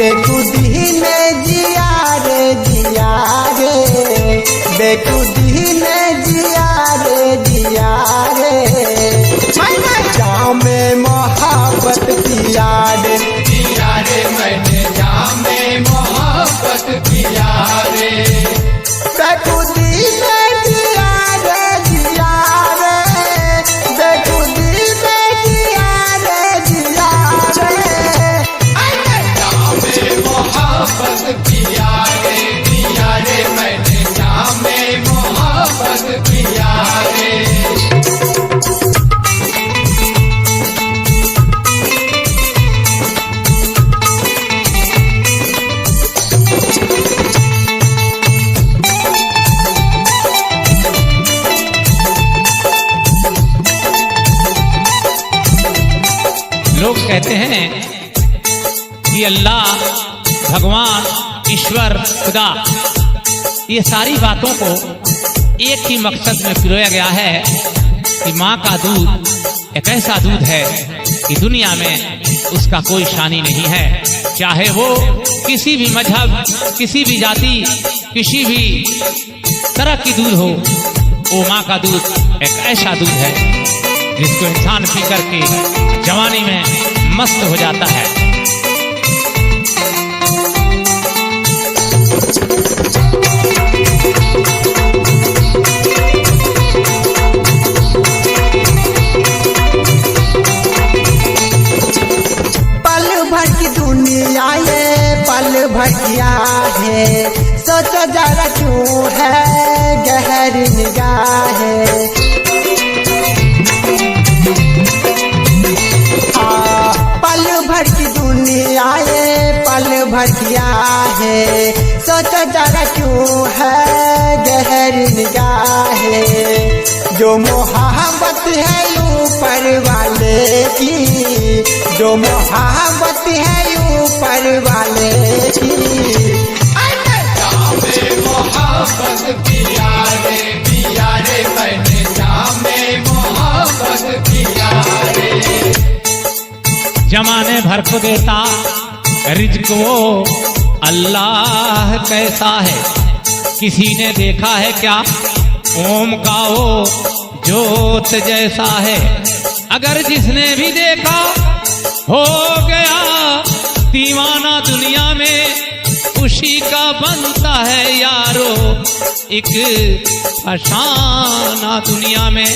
बेखुदी में जिया रे, बेखुदी में जिया रे, मैंने जाम में मोहब्बत किया रे, मैंने जाम में मोहब्बत किया रे। बेखुदी में जिया रे, बेखुदी में जिया रे, मैंने जाम में मोहब्बत किया रे, मैंने जाम में मोहब्बत किया रे। लोग कहते हैं कि अल्लाह, भगवान, ईश्वर, खुदा, ये सारी बातों को एक ही मकसद में पिरोया गया है कि माँ का दूध एक ऐसा दूध है कि दुनिया में उसका कोई शानी नहीं है। चाहे वो किसी भी मजहब, किसी भी जाति, किसी भी तरह की दूध हो, वो माँ का दूध एक ऐसा दूध है जिसको इंसान पी करके जवानी में मस्त हो जाता है। पल भर की दुनिया ये पल भटिया है, सोचो जरा क्यों है गहरी निगाह है। पल भर की दुनिया ये पल भर किया है, सोचो जरा क्यों है गहरी निगाह है। जो मोहब्बत है ऊपर वाले की, जो मोहब्बत है ऊपर वाले की, जाम में मोहब्बत किया रे, मैंने जाम में मोहब्बत किया रे। जमाने भर को देता रिज़्क़ वो अल्लाह कैसा है, किसी ने देखा है क्या ओम का वो जोत जैसा है। अगर जिसने भी देखा हो गया दीवाना दुनिया में, उसी का बनता है यारो एक फसाना दुनिया में।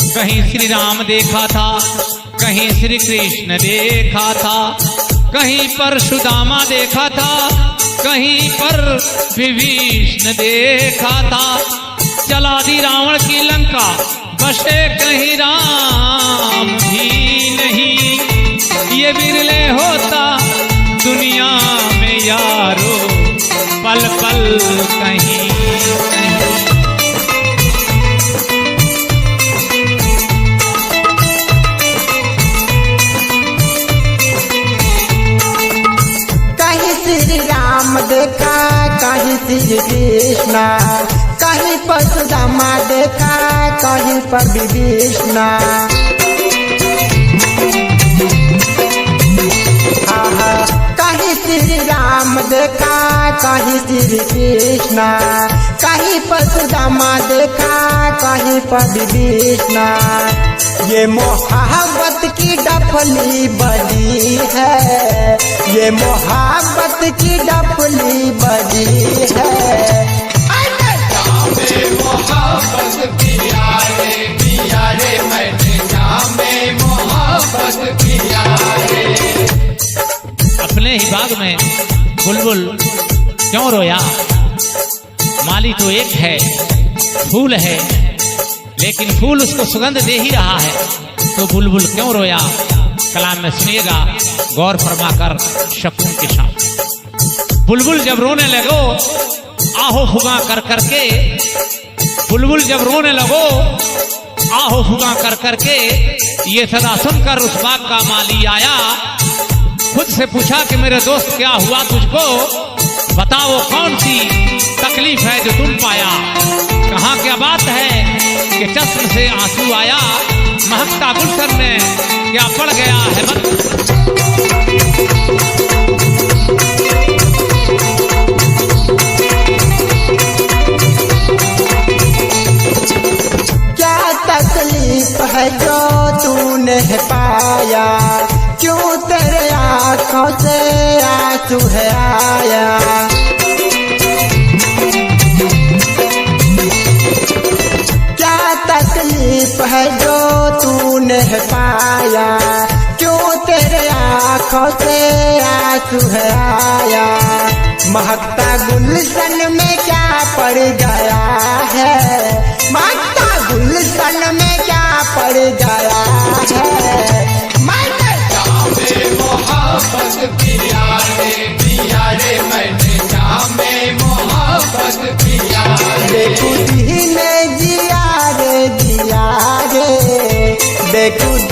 कहीं श्री राम देखा था, कहीं श्री कृष्ण देखा था, कहीं पर सुदामा देखा था, कहीं पर विभीषण देखा था। जला दी रावण की लंका, बसे कहीं राम भी नहीं। ये बिरले होता दुनिया में यारो पल पल कहीं कहीं। श्री राम देखा, कहीं श्री कृष्ण, कहीं पर सुदामा देखा, कहीं पर विभीषण। कहीं श्री राम देखा, कहीं श्री कृष्ण, कहीं पर सुदामा देखा, कहीं पर विभीषण। ये मोहब्बत की डफली बजी है, ये मोहब्बत की डफली बजी है। जाम में मोहब्बत किया रे, मैंने जाम में मोहब्बत किया रे। अपने ही बाग में बुलबुल क्यों रोया? माली तो एक है, फूल है, लेकिन फूल उसको सुगंध दे ही रहा है, तो बुलबुल क्यों रोया? कलाम में सुनिएगा गौर फरमाकर शकून के साथ। बुलबुल जब रोने लगो आहो फुगा कर करके, बुलबुल जब रोने लगो आहो फुगा कर करके, ये सदा सुनकर उस बाग का माली आया, खुद से पूछा कि मेरे दोस्त क्या हुआ तुझको, बताओ कौन सी तकलीफ है जो तुम पाया। कहाँ क्या बात है कि चश्म से आंसू आया, महकता गुलशन में क्या पड़ गया है। आंसू है आया। क्या तकलीफ है जो तूने पाया, क्यों तेरे आँखों से आंसू है आया। महकता गुलशन में क्या पड़ गया है, महकता गुलशन में क्या पड़ गया है। मैंने जामे मोहब्बत किया रे मैंने जामे मोहब्बत किया रे। बेखुदी ने जिया रे, जिया रे, बेखुदी